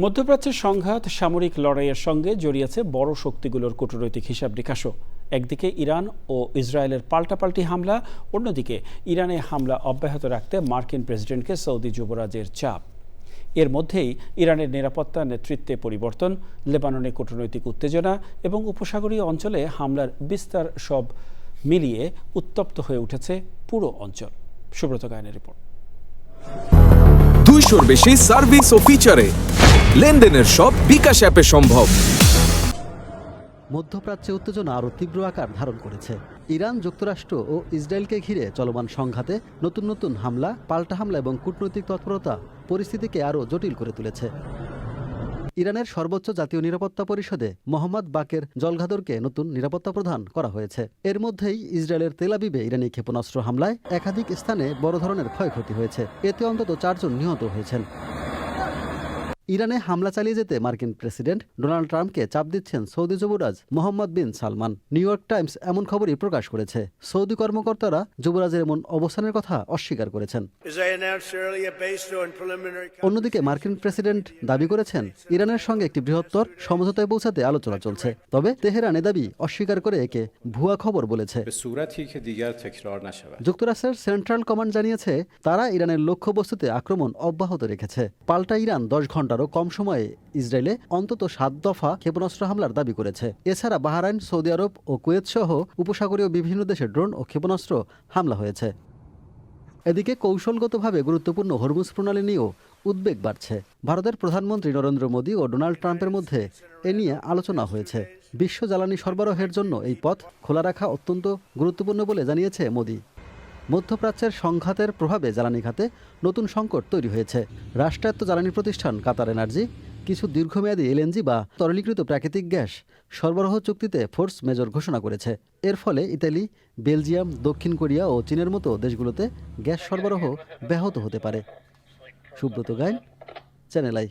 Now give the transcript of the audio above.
মধ্যপ্রাচ্যের সংঘাত সামরিক লড়াইয়ের সঙ্গে জড়িয়েছে বড় শক্তিগুলোর কূটনৈতিক হিসাব নিকাশও। একদিকে ইরান ও ইসরায়েলের পাল্টাপাল্টি হামলা, অন্যদিকে ইরানে হামলা অব্যাহত রাখতে মার্কিন প্রেসিডেন্টকে সৌদি যুবরাজের চাপ। এর মধ্যেই ইরানের নিরাপত্তা নেতৃত্বে পরিবর্তন, লেবাননে কূটনৈতিক উত্তেজনা এবং উপসাগরীয় অঞ্চলে হামলার বিস্তার সব মিলিয়ে উত্তপ্ত হয়ে উঠেছে পুরো অঞ্চল। সুব্রত গায়নের রিপোর্ট। 200-র বেশি সার্ভিস ও ফিচারে লেনদেনের সব বিকাশ অ্যাপে সম্ভব। মধ্যপ্রাচ্যে উত্তেজনা আরও তীব্র আকার ধারণ করেছে। ইরান, যুক্তরাষ্ট্র ও ইসরায়েলকে ঘিরে চলমান সংঘাতে নতুন নতুন হামলা, পাল্টা হামলা এবং কূটনৈতিক তৎপরতা পরিস্থিতিকে আরও জটিল করে তুলেছে। ইরানের সর্বোচ্চ জাতীয় নিরাপত্তা পরিষদে মোহাম্মদ বাকের জলঘাদরকে নতুন নিরাপত্তা প্রধান করা হয়েছে। এর মধ্যেই ইসরায়েলের তেল আবিবে ইরানি ক্ষেপণাস্ত্র হামলায় একাধিক স্থানে বড় ধরনের ক্ষয়ক্ষতি হয়েছে। এতে অন্তত 4 জন নিহত হয়েছেন। ইরানে হামলা চালিয়ে যেতে মার্কিন প্রেসিডেন্ট ডোনাল্ড ট্রাম্পকে চাপ দিচ্ছেন সৌদি যুবরাজ মোহাম্মদ বিন সালমান। নিউ ইয়র্ক টাইমস এমন খবরই প্রকাশ করেছে। সৌদি কর্মকর্তারা যুবরাজের এমন অবস্থানের কথা অস্বীকার করেছেন। অন্যদিকে মার্কিন প্রেসিডেন্ট দাবি করেছেন ইরানের সঙ্গে একটি বৃহত্তর সমঝোতায় পৌঁছাতে আলোচনা চলছে। তবে তেহরান এ দাবি অস্বীকার করে একে ভুয়া খবর বলেছে। যুক্তরাষ্ট্রের সেন্ট্রাল কমান্ড জানিয়েছে তারা ইরানের লক্ষ্যবস্তুতে আক্রমণ অব্যাহত রেখেছে। পাল্টা ইরান 10 ঘণ্টারও কম সময়ে ইসরায়েলে অন্তত 7 দফা ক্ষেপণাস্ত্র হামলার দাবি করেছে। এছাড়া বাহরাইন, সৌদি আরব ও কুয়েত সহ উপসাগরীয় বিভিন্ন দেশে ড্রোন ও ক্ষেপণাস্ত্র হামলা হয়েছে। এদিকে কৌশলগতভাবে গুরুত্বপূর্ণ হরমুজ প্রণালী নিয়েও উদ্বেগ বাড়ছে। ভারতের প্রধানমন্ত্রী নরেন্দ্র মোদী ও ডোনাল্ড ট্রাম্পের মধ্যে এ নিয়ে আলোচনা হয়েছে। বিশ্ব জ্বালানি সরবরাহের জন্য এই পথ খোলা রাখা অত্যন্ত গুরুত্বপূর্ণ বলে জানিয়েছে মোদী। মধ্যপ্রাচ্যের সংঘাতের প্রভাবে জ্বালানি খাতে নতুন সংকট তৈরি হয়েছে। রাষ্ট্রায়ত্ত জ্বালানি প্রতিষ্ঠান কাতার এনার্জি কিছু দীর্ঘমেয়াদী এলএনজি বা তরলীকৃত প্রাকৃতিক গ্যাস সরবরাহ চুক্তিতে ফোর্স মেজর ঘোষণা করেছে। এর ফলে ইতালি, বেলজিয়াম, দক্ষিণ কোরিয়া ও চীনের মতো দেশগুলোতে গ্যাস সরবরাহ ব্যাহত হতে পারে। সুব্রত গায়ন, চ্যানেল আই।